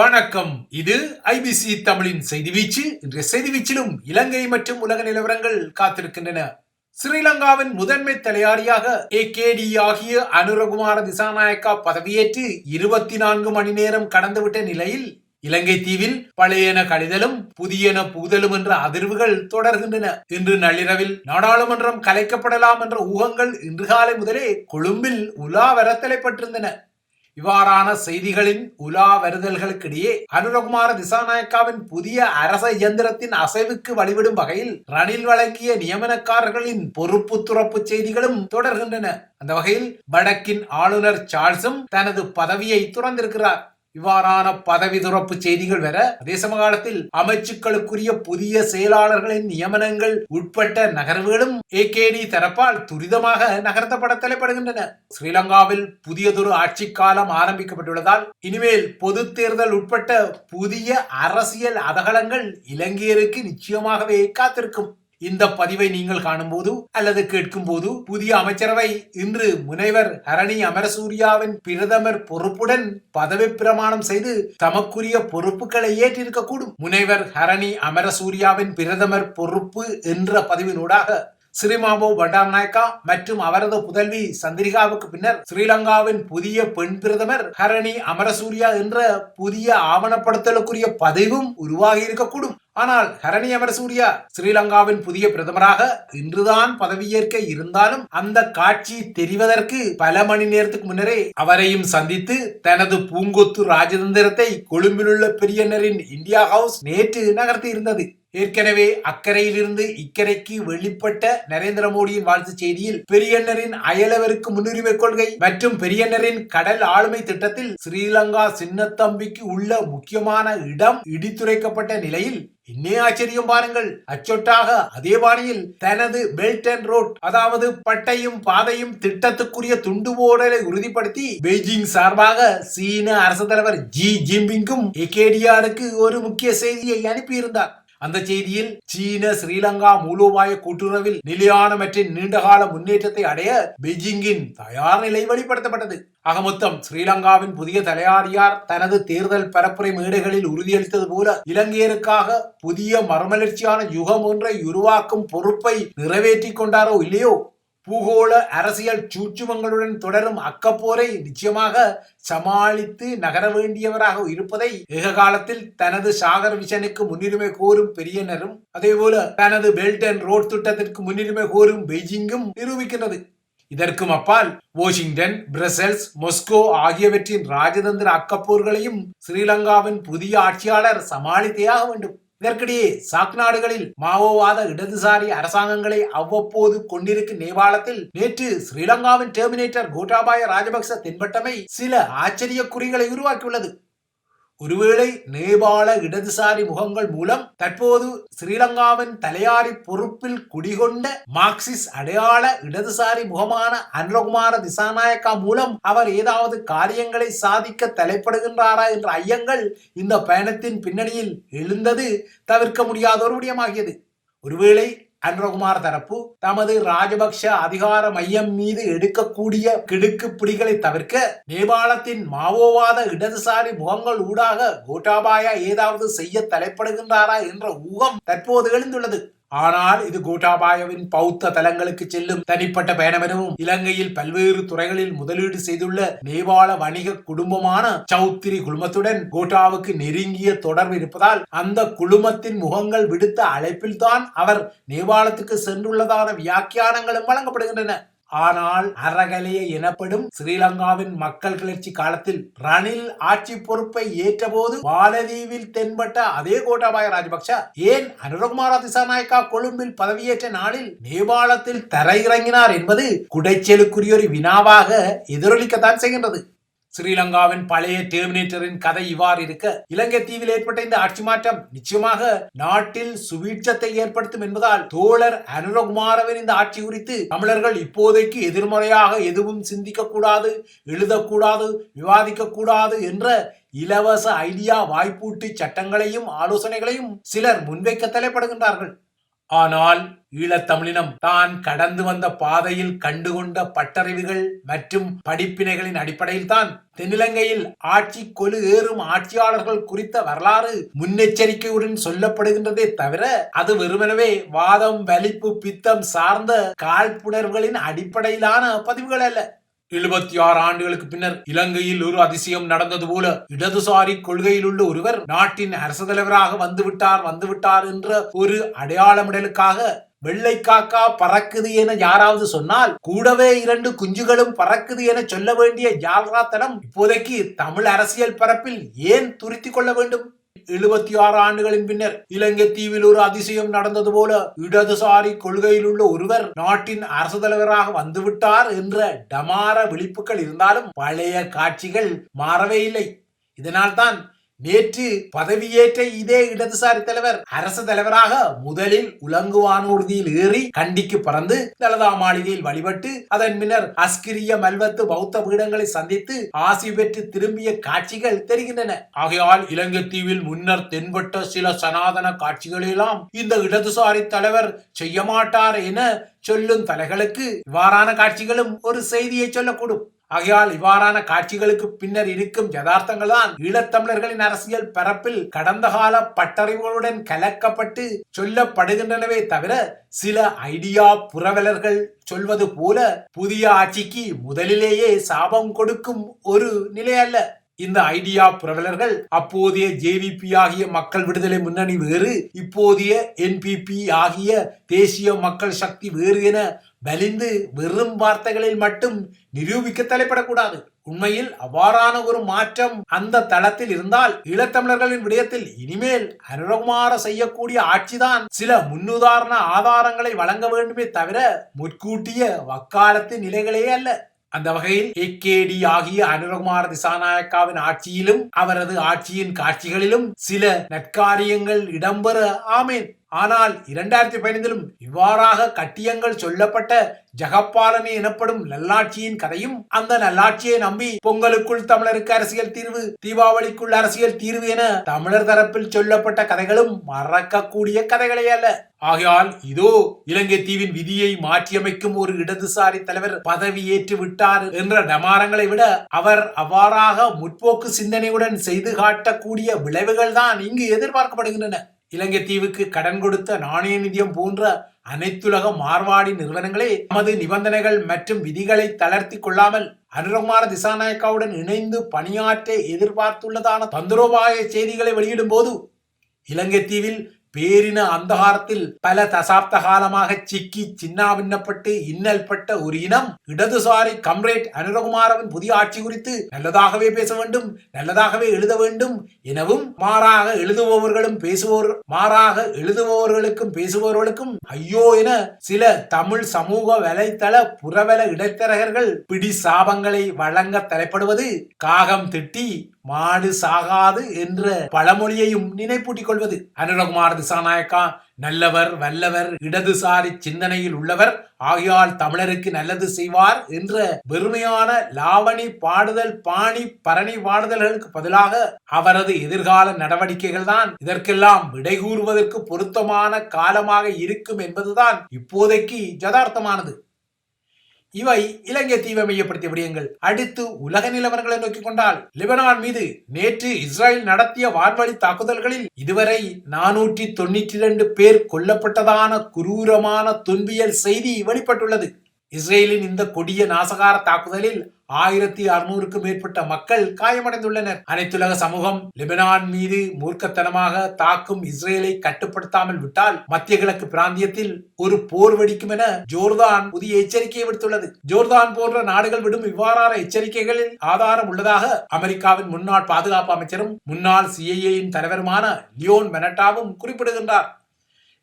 வணக்கம். இது ஐபிசி தமிழின் செய்தி வீச்சு. இன்றைய செய்தி வீச்சிலும் இலங்கை மற்றும் உலக நிலவரங்கள் காத்திருக்கின்றன. ஸ்ரீலங்காவின் முதன்மை தலையாரியாக ஏகேடி ஆகிய அனுரகுமார திசாநாயக்கா பதவியேற்று 24 மணி நேரம் கடந்துவிட்ட நிலையில் இலங்கை தீவில் பழையன கழிதலும் புதியன புகுதலும் என்ற அதிர்வுகள் தொடர்கின்றன. இன்று நள்ளிரவில் நாடாளுமன்றம் கலைக்கப்படலாம் என்ற ஊகங்கள் இன்று காலை முதலே கொழும்பில் உலா வர தலைப்பட்டிருந்தன. இவ்வாறான செய்திகளின் உலா வருதல்களுக்கிடையே அனுரகுமார திசாநாயக்காவின் புதிய அரச இயந்திரத்தின் அசைவுக்கு வழிவிடும் வகையில் ரணில் வழங்கிய நியமனக்காரர்களின் பொறுப்பு துறப்பு செய்திகளும் தொடர்கின்றன. அந்த வகையில் வடக்கின் ஆளுநர் சார்ல்ஸும் தனது பதவியை துறந்திருக்கிறார். இவ்வாறான பதவி துறப்பு செய்திகள் வர அதே சமகாலத்தில் அமைச்சுக்களுக்குரிய புதிய செயலாளர்களின் நியமனங்கள் உட்பட்ட நகர்வுகளும் ஏகேடி தரப்பால் துரிதமாக நகர்த்தப்பட தலைப்படுகின்றன. ஸ்ரீலங்காவில் புதியதொரு ஆட்சி காலம் ஆரம்பிக்கப்பட்டுள்ளதால் இனிமேல் பொது தேர்தல் உட்பட்ட புதிய அரசியல் அதகலங்கள் இலங்கையருக்கு நிச்சயமாகவே காத்திருக்கும். இந்த பதிவை நீங்கள் காணும் போது அல்லது கேட்கும் போது புதிய அமைச்சரவை இன்று முனைவர் ஹரணி அமரசூரியாவின் பிரதமர் பொறுப்புடன் பதவி பிரமாணம் செய்து தமக்குரிய பொறுப்புகளை ஏற்றிருக்கக்கூடும். முனைவர் ஹரணி அமரசூரியாவின் பிரதமர் பொறுப்பு என்ற பதிவினூடாக ஸ்ரீமாவோ பண்டாரநாயக்கா மற்றும் அவரது புதல்வி சந்திரிகாவுக்கு பின்னர் ஸ்ரீலங்காவின் புதிய பெண் பிரதமர் ஹரணி அமரசூரியா என்ற புதிய ஆவணப்படுத்தலுக்குரிய பதவியும் உருவாகி இருக்கக்கூடும். ஆனால் ஹரணி அமரசூரியா ஸ்ரீலங்காவின் புதிய பிரதமராக இன்றுதான் பதவியேற்க இருந்தாலும் அந்த காட்சி தெரிவதற்கு பல மணி நேரத்துக்கு முன்னரே அவரையும் சந்தித்து தனது பூங்கொத்து ராஜதந்திரத்தை கொழும்பிலுள்ள பெரியனரின் இந்தியா ஹவுஸ் நேற்று நகர்த்தி இருந்தது. ஏற்கனவே அக்கறையிலிருந்து இக்கரைக்கு வெளிப்பட்ட நரேந்திர மோடியின் வாழ்த்து செய்தியில் பெரியண்ணரின் அயலவருக்கு முன்னுரிமை கொள்கை மற்றும் பெரியண்ணரின் கடல் ஆளுமை திட்டத்தில் ஸ்ரீலங்கா சின்னத்தம்பிக்கு உள்ள முக்கியமான இடம் இடித்துரைக்கப்பட்ட நிலையில் இன்னே ஆச்சரியம் பாருங்கள், அச்சொட்டாக அதே பாணியில் தனது பெல்ட் அண்ட் ரோட் அதாவது பட்டையும் பாதையும் திட்டத்துக்குரிய துண்டு போடலை உறுதிப்படுத்தி பெய்ஜிங் சார்பாக சீன அரசு தலைவர் ஜி ஜின்பிங்கும் ஏகேடிஆருக்கு ஒரு முக்கிய செய்தியை அனுப்பியிருந்தார். அந்த செய்தியில் சீன ஸ்ரீலங்கா மூலோபாய கூட்டுறவில் நிலையான மற்றும் நீண்டகால முன்னேற்றத்தை அடைய பெய்ஜிங்கின் தயார் நிலை வெளிப்படுத்தப்பட்டது. மொத்தம் ஸ்ரீலங்காவின் புதிய தலையாரியார் தனது தேர்தல் பரப்புரை மேடைகளில் உறுதியளித்தது போல இலங்கையருக்காக புதிய மறுமலர்ச்சியான யுகம் ஒன்றை உருவாக்கும் பொறுப்பை நிறைவேற்றி கொண்டாரோ இல்லையோ, பூகோள அரசியல் சூட்சுமங்களுடன் தொடரும் அக்கப்போரை நிச்சயமாக சமாளித்து நகர வேண்டியவராக இருப்பதை ஏக காலத்தில் தனது சாகர் விஷனுக்கு முன்னுரிமை கோரும் பெரியனரும் அதேபோல தனது பெல்ட் அண்ட் ரோட் திட்டத்திற்கு முன்னுரிமை கோரும் பெய்ஜிங்கும் நிரூபிக்கின்றது. இதற்கும் அப்பால் வாஷிங்டன், பிரசல்ஸ், மொஸ்கோ ஆகியவற்றின் ராஜதந்திர அக்கப்போர்களையும் ஸ்ரீலங்காவின் புதிய ஆட்சியாளர் சமாளித்தேயாக வேண்டும். இதற்கிடையே சாக் நாடுகளில் மாவோவாத இடதுசாரி அரசாங்கங்களை அவ்வப்போது கொண்டிருக்கும் நேபாளத்தில் நேற்று ஸ்ரீலங்காவின் டெர்மினேட்டர் கோட்டாபாய ராஜபக்ச தென்பட்டமை சில ஆச்சரியக்குறிகளை உருவாக்கியுள்ளது. ஒருவேளை நேபாள இடதுசாரி முகங்கள் மூலம் தற்போது ஸ்ரீலங்காவின் தலையாரி பொறுப்பில் குடிகொண்ட மார்க்சிஸ்ட் அடையாள இடதுசாரி முகமான அனுரகுமார திசாநாயக்கா மூலம் அவர் ஏதாவது காரியங்களை சாதிக்க தலைப்படுகின்றாரா என்ற ஐயங்கள் இந்த பயணத்தின் பின்னணியில் எழுந்தது தவிர்க்க முடியாத ஒரு விடயமாகியது. ஒருவேளை அனுரகுமார் தரப்பு தமது ராஜபக்ஷ அதிகார மையம் மீது எடுக்கக்கூடிய கிடுக்கு பிடிகளை தவிர்க்க நேபாளத்தின் மாவோவாத இடதுசாரி முகங்கள் ஊடாக கோட்டாபாயா ஏதாவது செய்ய தலைப்படுகின்றாரா என்ற ஊகம் தற்போது எழுந்துள்ளது. ஆனால் இது கோட்டாபாயாவின் பௌத்த தலங்களுக்கு செல்லும் தனிப்பட்ட பயணம் எனவும் இலங்கையில் பல்வேறு துறைகளில் முதலீடு செய்துள்ள நேபாள வணிக குடும்பமான சௌத்ரி குழுமத்துடன் கோட்டாவுக்கு நெருங்கிய தொடர்பு இருப்பதால் அந்த குழுமத்தின் முகங்கள் விடுத்த அழைப்பில் தான் அவர் நேபாளத்துக்கு சென்றுள்ளதான வியாக்கியானங்களும் வழங்கப்படுகின்றன. ஆனால் அறகலைய எனப்படும் ஸ்ரீலங்காவின் மக்கள் கிளர்ச்சி காலத்தில் ரணில் ஆட்சி பொறுப்பை ஏற்ற போது மாலதீவில் தென்பட்ட அதே கோட்டாபாய ராஜபக்ஷ ஏன் அனுரகுமார திசாநாயக்கா கொழும்பில் பதவியேற்ற நாளில் நேபாளத்தில் தரையிறங்கினார் என்பது குடைச்சலுக்குரிய ஒரு வினாவாக எதிரொலிக்கத்தான் செய்கின்றது. ஸ்ரீலங்காவின் பழைய டெர்மினேட்டரின் கதை இவ்வாறு இருக்க, இலங்கை தீவில் ஏற்பட்ட இந்த ஆட்சி மாற்றம் நிச்சயமாக நாட்டில் சுவீட்சத்தை ஏற்படுத்தும் என்பதால் தோழர் அனுரகுமாரவின் இந்த ஆட்சி குறித்து தமிழர்கள் இப்போதைக்கு எதிர்மறையாக எதுவும் சிந்திக்க கூடாது, எழுதக்கூடாது, விவாதிக்க கூடாது என்ற இலவச ஐடியா வாய்ப்பூட்டு சட்டங்களையும் ஆலோசனைகளையும் சிலர் முன்வைக்க தலைப்படுகின்றார்கள். ஆனால் ஈழத்தமிழினம் தான் கடந்து வந்த பாதையில் கண்டுகொண்ட பட்டறிவுகள் மற்றும் படிப்பினைகளின் அடிப்படையில் தான் தென்னிலங்கையில் ஆட்சி கொலு ஏறும் ஆட்சியாளர்கள் குறித்த வரலாறு முன்னெச்சரிக்கையுடன் சொல்லப்படுகின்றதே தவிர அது வெறுமனவே வாதம் வலிப்பு பித்தம் சார்ந்த காழ்ப்புணர்வுகளின் அடிப்படையிலான பதிவுகள் அல்ல. 76 ஆண்டுகளுக்கு பின்னர் இலங்கையில் ஒரு அதிசயம் நடந்தது போல இடதுசாரி கொள்கையில் உள்ள ஒருவர் நாட்டின் அரசு தலைவராக வந்துவிட்டார் என்ற ஒரு அடையாளமிடலுக்காக வெள்ளை காக்கா பறக்குது என யாராவது சொன்னால் கூடவே 2 குஞ்சுகளும் பறக்குது என சொல்ல வேண்டிய ஜால்ராத்தனம் இப்போதைக்கு தமிழ் அரசியல் பரப்பில் ஏன் துருத்திக் கொள்ள வேண்டும்? 76 ஆண்டுகளின் பின்னர் இலங்கை தீவில் ஒரு அதிசயம் நடந்தது போல இடதுசாரி கொள்கையில் உள்ள ஒருவர் நாட்டின் அரசு தலைவராக வந்துவிட்டார் என்ற டமார விழிப்புகள் இருந்தாலும் பழைய காட்சிகள் மாறவே இல்லை. இதனால்தான் நேற்று பதவியேற்ற இதே இடதுசாரி தலைவர் அரசு தலைவராக முதலில் உலங்குவானூர்தியில் ஏறி கண்டிக்கு பறந்து லலிதா மாளிகையில் வழிபட்டு அதன் பின்னர் அஸ்கிரிய மல்வத்து பௌத்த பீடங்களை சந்தித்து ஆசி பெற்று திரும்பிய காட்சிகள் தெரிகின்றன. ஆகையால் இலங்கை தீவில் முன்னர் தென்பட்ட சில சனாதன காட்சிகளெல்லாம் இந்த இடதுசாரி தலைவர் செய்ய மாட்டார் என சொல்லும் தலைகளுக்கு இவ்வாறான காட்சிகளும் ஒரு செய்தியை சொல்லக்கூடும். ஆகையால் இவ்வாறான காட்சிகளுக்கு பின்னர் இருக்கும் யதார்த்தங்கள் தான் ஈழத்தமிழர்களின் அரசியல் பரப்பில் கடந்த கால பட்டறிவுகளுடன் கலக்கப்பட்டு சொல்லப்படுகின்றனவே தவிர சில ஐடியா புரவலர்கள் சொல்வது போல புதிய ஆட்சிக்கு முதலிலேயே சாபம் கொடுக்கும் ஒரு நிலை அல்ல. இந்த ஐடியா புரவலர்கள் அப்போதைய ஜேவிபி ஆகிய மக்கள் விடுதலை முன்னணி வேறு, இப்போதைய என்பிபி ஆகிய தேசிய மக்கள் சக்தி வேறு என வலிந்து வெறும் வார்த்தைகளில் மட்டும் நிரூபிக்க தலைப்படக்கூடாது. உண்மையில் அவ்வாறான ஒரு மாற்றம் அந்த தளத்தில் இருந்தால் ஈழத்தமிழர்களின் விடயத்தில் இனிமேல் அனுரகுமார செய்யக்கூடிய ஆட்சிதான் சில முன்னுதாரண ஆதாரங்களை வழங்க வேண்டுமே தவிர முற்கூட்டிய வக்காலத்து நிலைகளே அல்ல. அந்த வகையில் ஏகேடி ஆகிய அனுரகுமார திசாநாயக்காவின் ஆட்சியிலும் அவரது ஆட்சியின் காட்சிகளிலும் சில நற்காரியங்கள் இடம்பெற ஆமேன். ஆனால் 2015 இவ்வாறாக கட்டியங்கள் சொல்லப்பட்ட ஜகப்பாலனி எனப்படும் நல்லாட்சியின் கதையும் அந்த நல்லாட்சியை நம்பி பொங்கலுக்குள் தமிழருக்கு அரசியல் தீர்வு, தீபாவளிக்குள் அரசியல் தீர்வு என தமிழர் தரப்பில் சொல்லப்பட்ட கதைகளும் மறக்கக்கூடிய கதைகளே அல்ல. ஆகையால் இதோ இலங்கை தீவின் விதியை மாற்றியமைக்கும் ஒரு இடதுசாரி தலைவர் பதவி ஏற்று விட்டார் என்ற டமாரங்களை விட அவர் அவ்வாறாக முற்போக்கு சிந்தனையுடன் செய்து காட்டக்கூடிய விளைவுகள் தான் இங்கு எதிர்பார்க்கப்படுகின்றன. இலங்கை தீவுக்கு கடன் கொடுத்த நாணய நிதியம் போன்ற அனைத்துலக மார்வாடி நிறுவனங்களே தமது நிபந்தனைகள் மற்றும் விதிகளை தளர்த்தி கொள்ளாமல் அனுரகுமார திசாநாயக்காவுடன் இணைந்து பணியாற்ற எதிர்பார்த்துள்ளதான தந்திரோபாய செய்திகளை வெளியிடும் போது இலங்கை தீவில் பேரின அந்தகாரத்தில் பல தசாப்த காலமாக சிக்கி சின்னாபின்னப்பட்டு இன்னல் பட்ட ஒரு இனம் இடதுசாரி கம்ரேட் அனுரகுமாரவின் புதிய ஆட்சி குறித்து நல்லதாகவே பேச வேண்டும், நல்லதாகவே எழுத வேண்டும் எனவும் மாறாக எழுதுபவர்களுக்கும் பேசுபவர்களுக்கும் ஐயோ என சில தமிழ் சமூக வலைத்தள புறவல இடைத்தரகர்கள் பிடி சாபங்களை வழங்க தலைப்படுவது காகம் திட்டி மாடு சாகாது என்ற பழமொழியையும் நினைப்பூட்டிக் கொள்வது. அனுரகுமார திசாநாயக்கா நல்லவர், வல்லவர், இடதுசாரி சிந்தனையில் உள்ளவர், ஆகையால் தமிழருக்கு நல்லது செய்வார் என்ற வெறுமையான லாவணி பாடுதல் பாணி பரணி பாடுதல்களுக்கு பதிலாக அவரது எதிர்கால நடவடிக்கைகள் தான் இதற்கெல்லாம் விடை கூறுவதற்கு பொருத்தமான காலமாக இருக்கும் என்பதுதான் இப்போதைக்கு யதார்த்தமானது. இவை இலங்கை தீவை மையப்படுத்திய விடயங்கள். அடுத்து உலக நிலவரங்களை நோக்கிக் கொண்டால் லெபனான் மீது நேற்று இஸ்ரேல் நடத்திய வான்வழி தாக்குதல்களில் இதுவரை 492 பேர் கொல்லப்பட்டதான குரூரமான துன்பியல் செய்தி வெளிப்பட்டுள்ளது. இஸ்ரேலின் இந்த கொடிய நாசகார தாக்குதலில் 1600க்கும் மேற்பட்ட மக்கள் காயமடைந்துள்ளனர். அனைத்துலக சமூகம் லெபனான் மீது மூர்க்கத்தனமாக தாக்கும் இஸ்ரேலை கட்டுப்படுத்தாமல் விட்டால் மத்திய கிழக்கு பிராந்தியத்தில் ஒரு போர் வெடிக்கும் என ஜோர்தான் புதிய எச்சரிக்கையை விடுத்துள்ளது. ஜோர்தான் போன்ற நாடுகள் விடும் இவ்வாறான எச்சரிக்கைகளில் ஆதாரம் உள்ளதாக அமெரிக்காவின் முன்னாள் பாதுகாப்பு அமைச்சரும் முன்னாள் சிஐஏயின் தலைவருமான லியோன் மெனட்டாவும் குறிப்பிடுகின்றார்.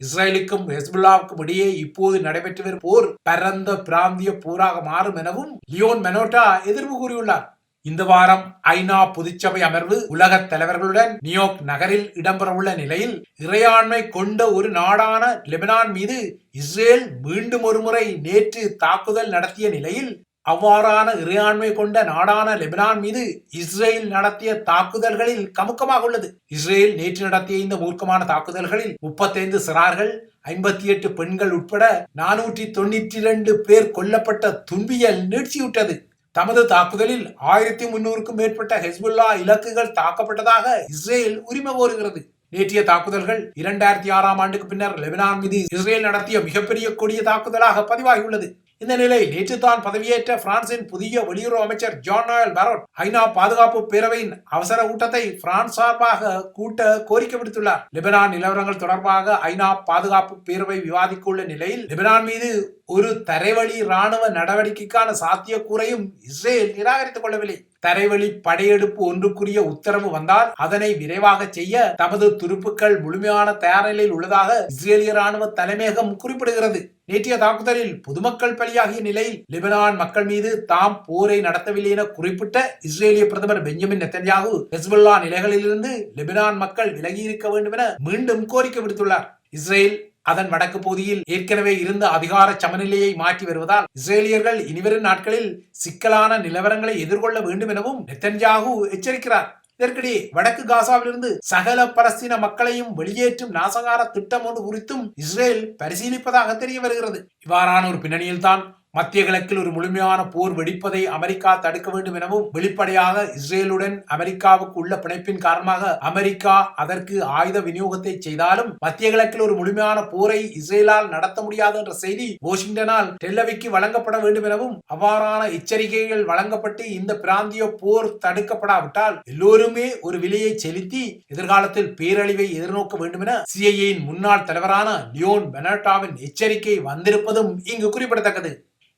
இஸ்ரேலுக்கும் ஹெஸ்புல்லாவுக்கும் இடையே இப்போது நடைபெற்று வரும் போர் பரந்த பிராந்திய போராக மாறும் எனவும் லியோன் மெனோட்டா எதிர்ப்பு கூறியுள்ளார். இந்த வாரம் ஐநா பொதுச்சபை அமர்வு உலக தலைவர்களுடன் நியூயார்க் நகரில் இடம்பெறவுள்ள நிலையில் இறையாண்மை கொண்ட ஒரு நாடான லெபனான் மீது இஸ்ரேல் மீண்டும் ஒருமுறை நேற்று தாக்குதல் நடத்திய நிலையில் அவ்வாறான இறையாண்மை கொண்ட நாடான லெபனான் மீது இஸ்ரேல் நடத்திய தாக்குதல்களில் கமுக்கமாக உள்ளது. இஸ்ரேல் நேற்று நடத்திய இந்த மூர்க்கமான தாக்குதல்களில் 35 சிறார்கள், 58 பெண்கள் உட்பட 492 பேர் கொல்லப்பட்ட துன்பியல் நீட்சியுற்றது. தமது தாக்குதலில் 1300க்கும் மேற்பட்ட ஹெஸ்புல்லா இலக்குகள் தாக்கப்பட்டதாக இஸ்ரேல் உரிமை கோருகிறது. நேற்றைய தாக்குதல்கள் 2006ஆம் ஆண்டுக்கு பின்னர் லெபனான் மீது இஸ்ரேல் நடத்திய மிகப்பெரிய கொடிய தாக்குதலாக பதிவாகியுள்ளது. இந்த நிலை நேற்று தான் பதவியேற்ற பிரான்சின் புதிய வெளியுறவு அமைச்சர் ஜான் நோயல் பரோட் ஐநா பாதுகாப்பு பேரவையின் அவசர கூட்டத்தை பிரான்ஸ் சார்பாக கூட்ட கோரிக்கை விடுத்துள்ளார். லெபனான் நிலவரங்கள் தொடர்பாக ஐநா பாதுகாப்பு பேரவை விவாதிக்க உள்ள நிலையில் லெபனான் மீது ஒரு தரைவழி ராணுவ நடவடிக்கைக்கான சாத்தியக்கூறையும் இஸ்ரேல் நிராகரித்துக் கொள்ளவில்லை. தரைவழி படையெடுப்பு ஒன்றுக்குரிய உத்தரவு வந்தால் அதனை விரைவாக செய்ய தமது துருப்புக்கள் முழுமையான தயார் நிலையில் உள்ளதாக இஸ்ரேலிய ராணுவ தலைமையகம் குறிப்பிடுகிறது. நேற்றைய தாக்குதலில் பொதுமக்கள் பலியாகிய நிலையில் லெபனான் மக்கள் மீது தாம் போரை நடத்தவில்லை என குறிப்பிட்ட இஸ்ரேலிய பிரதமர் பெஞ்சமின் நெத்தன்யாகு ஹெஸ்புல்லா நிலைகளிலிருந்து லெபனான் மக்கள் விலகியிருக்க வேண்டும் என மீண்டும் கோரிக்கை விடுத்துள்ளார். இஸ்ரேல் அதன் வடக்கு பகுதியில் ஏற்கனவே இருந்த அதிகார சமநிலையை மாற்றி வருவதால் இஸ்ரேலியர்கள் இனிவரும் நாட்களில் சிக்கலான நிலவரங்களை எதிர்கொள்ள வேண்டும் எனவும் நெத்தன்யாகு எச்சரிக்கிறார். இதற்கிடையே வடக்கு காசாவிலிருந்து சகல பலஸ்தீன மக்களையும் வெளியேற்றும் நாசகார திட்டம் ஒன்று குறித்தும் இஸ்ரேல் பரிசீலிப்பதாக தெரிய வருகிறது. இவ்வாறான ஒரு பின்னணியில்தான் மத்திய கிழக்கில் ஒரு முழுமையான போர் வெடிப்பதை அமெரிக்கா தடுக்க வேண்டும் எனவும் வெளிப்படையாக இஸ்ரேலுடன் அமெரிக்காவுக்கு உள்ள பிணைப்பின் காரணமாக அமெரிக்கா அதற்கு ஆயுத விநியோகத்தை செய்தாலும் மத்திய கிழக்கில் ஒரு முழுமையான போரை இஸ்ரேலால் நடத்த முடியாது என்ற செய்தி வாஷிங்டனால் டெல்லவிக்கு வழங்கப்பட வேண்டும் எனவும் அவ்வாறான எச்சரிக்கைகள் வழங்கப்பட்டு இந்த பிராந்திய போர் தடுக்கப்படாவிட்டால் எல்லோருமே ஒரு விலையை செலுத்தி எதிர்காலத்தில் பேரழிவை எதிர்நோக்க வேண்டும் என சிஐஏயின் முன்னாள் தலைவரான லியோன் பெனட்டாவின் எச்சரிக்கை வந்திருப்பதும் இங்கு குறிப்பிடத்தக்கது.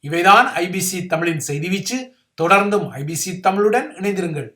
இவைதான் ஐபிசி தமிழின் செய்தி வீச்சு. தொடர்ந்தும் ஐபிசி தமிழுடன் இணைந்திருங்கள்.